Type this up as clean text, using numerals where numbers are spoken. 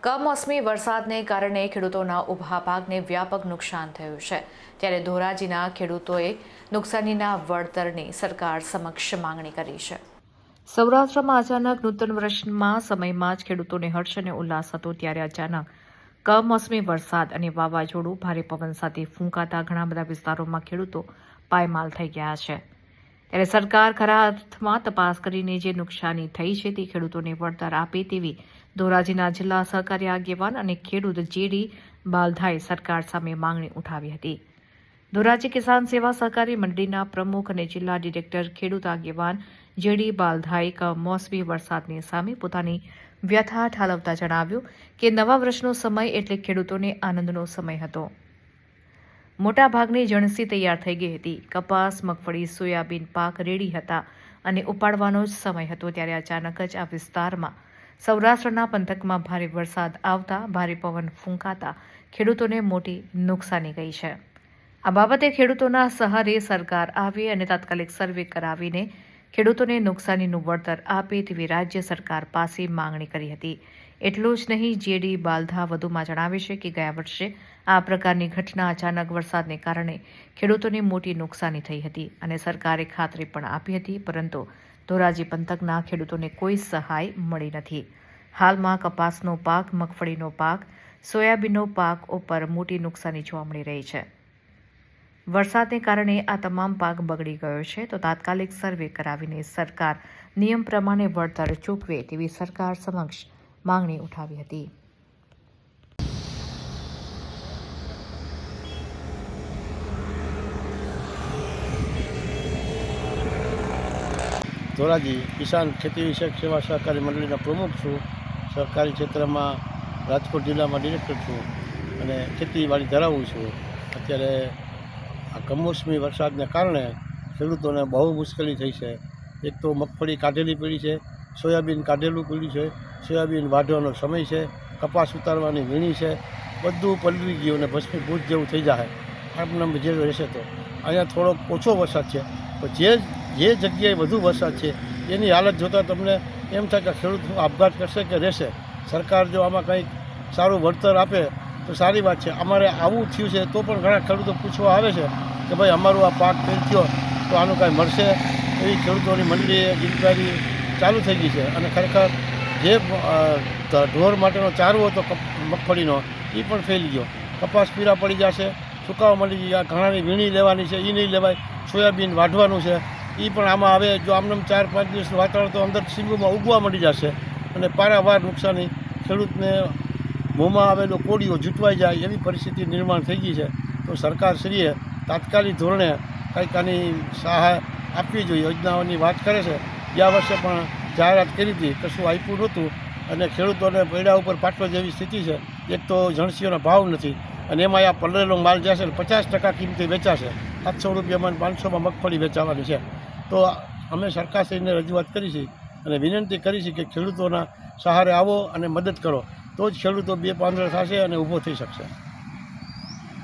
કમોસમી વરસાદને કારણે ખેડૂતોના ઊભા પાકને વ્યાપક નુકસાન થયું છે, ત્યારે ધોરાજીના ખેડૂતોએ નુકસાનીના વળતરની સરકાર સમક્ષ માંગણી કરી છે। સૌરાષ્ટ્રમાં અચાનક નૂતન વર્ષમાં સમયમાં જ ખેડૂતોને હર્ષ અને ઉલ્લાસ હતો, ત્યારે અચાનક કમોસમી વરસાદ અને વાવાઝોડું ભારે પવન સાથે ફૂંકાતા ઘણા બધા વિસ્તારોમાં ખેડૂતો પાયમાલ થઈ ગયા છે। ત્યારે સરકાર ખરા અર્થમાં તપાસ કરીને જે નુકસાની થઈ છે તે ખેડૂતોને વળતર આપે તેવી ધોરાજીના જિલ્લા સહકારી આગેવાન અને ખેડૂત જેડી બાલધાએ સરકાર સામે માંગણી ઉઠાવી હતી। ધોરાજી કિસાન સેવા સહકારી મંડળીના પ્રમુખ અને જિલ્લા ડિરેક્ટર ખેડૂત આગેવાન જેડી બાલધાએ કમોસમી વરસાદની સામે પોતાની વ્યથા ઠાલવતા જણાવ્યું કે નવા વર્ષનો સમય એટલે ખેડૂતોને આનંદનો સમય હતો। મોટાભાગની જણસી તૈયાર થઈ ગઈ હતી, કપાસ, મગફળી, સોયાબીન પાક રેડી હતા અને ઉપાડવાનો જ સમય હતો, ત્યારે અચાનક જ આ વિસ્તારમાં સૌરાષ્ટ્રના પંથકમાં ભારે વરસાદ આવતા ભારે પવન ફૂંકાતા ખેડૂતોને મોટી નુકસાની ગઈ છે। આ બાબતે ખેડૂતોના સહારે સરકાર આવે અને તાત્કાલિક સર્વે કરાવીને ખેડૂતોને નુકસાનીનું વળતર આપે તેવી રાજ્ય સરકાર પાસે માંગણી કરી હતી। એટલું જ નહીં, જેડી બાલધા વધુમાં જણાવે છે કે ગયા વર્ષે આ પ્રકારની ઘટના અચાનક વરસાદને કારણે ખેડૂતોને મોટી નુકસાની થઈ હતી અને સરકારે ખાતરી પણ આપી હતી, પરંતુ ધોરાજી પંથકના ખેડૂતોને કોઈ સહાય મળી નથી। હાલમાં કપાસનો પાક, મગફળીનો પાક, સોયાબીનનો પાક ઉપર મોટી નુકસાની જોવા મળી રહી છે। વરસાદને કારણે આ તમામ પાક બગડી ગયો છે, તો તાત્કાલિક સર્વે કરાવીને સરકાર નિયમ પ્રમાણે વળતર ચૂકવે તેવી સરકાર સમક્ષ માંગણી ઉઠાવી હતી। ધોરાજી કિસાન ખેતી વિષયક સેવા સહકારી મંડળીના પ્રમુખ છું। સહકારી ક્ષેત્રમાં રાજકોટ જિલ્લામાં ડિરેક્ટર છું અને ખેતીવાડી ધરાવું છું। અત્યારે આ કમોસમી વરસાદને કારણે ખેડૂતોને બહુ મુશ્કેલી થઈ છે। એક તો મગફળી કાઢેલી પડી છે, સોયાબીન કાઢેલું પડ્યું છે, સોયાબીન વાઢવાનો સમય છે, કપાસ ઉતારવાની વીણી છે, બધું પલળી ગયું અને ભસ્મીભૂત જેવું થઈ જાય આમ જે રહેશે। તો અહીંયા થોડોક ઓછો વરસાદ છે, પણ જે જગ્યાએ વધુ વરસાદ છે એની હાલત જોતાં તમને એમ થાય કે ખેડૂત આપઘાત કરશે કે રહેશે। સરકાર જો આમાં કંઈક સારું વળતર આપે તો સારી વાત છે। અમારે આવું થયું છે તો પણ ઘણા ખેડૂતો પૂછવા આવે છે કે ભાઈ અમારું આ પાક ફેલ થયો તો આનું કાંઈ મળશે, એવી ખેડૂતોની મંડળીએ ઇન્ક્વાયરી ચાલુ થઈ ગઈ છે અને ખરેખર જે ઢોર માટેનો ચારો હતો મગફળીનો એ પણ ફેલી ગયો, કપાસ પીળા પડી જશે, સુકાવા મળી ગયા, ઘણાની વીણી લેવાની છે એ નહીં લેવાય, સોયાબીન વાઢવાનું છે એ પણ આમાં આવે જો આમને 4-5 દિવસનું વાતાવરણ તો અંદર સીંગોમાં ઉગવા મળી જશે અને પારાવાર નુકસાની ખેડૂતને મોંમાં આવેલો કોળીઓ જૂટવાઈ જાય એવી પરિસ્થિતિ નિર્માણ થઈ ગઈ છે। તો સરકારશ્રીએ તાત્કાલિક ધોરણે કંઈક આની સહાય આપવી જોઈએ। યોજનાઓની વાત કરે છે, ગયા વર્ષે પણ જાહેરાત કરી હતી, કશું આપ્યું નહોતું અને ખેડૂતોને પૈડા ઉપર પાટવા જેવી સ્થિતિ છે। એક તો જણસીઓના ભાવ નથી અને એમાં આ પલળેલો માલ જશે 50% કિંમતે વેચાશે, 700 રૂપિયામાં 500માં મગફળી વેચાવાની છે। તો અમે સરકારશ્રીને રજૂઆત કરી છે અને વિનંતી કરી છે કે ખેડૂતોના સહારે આવો અને મદદ કરો, તો જ ખેડૂતો બે પાંદડા થશે અને ઊભો થઈ શકશે।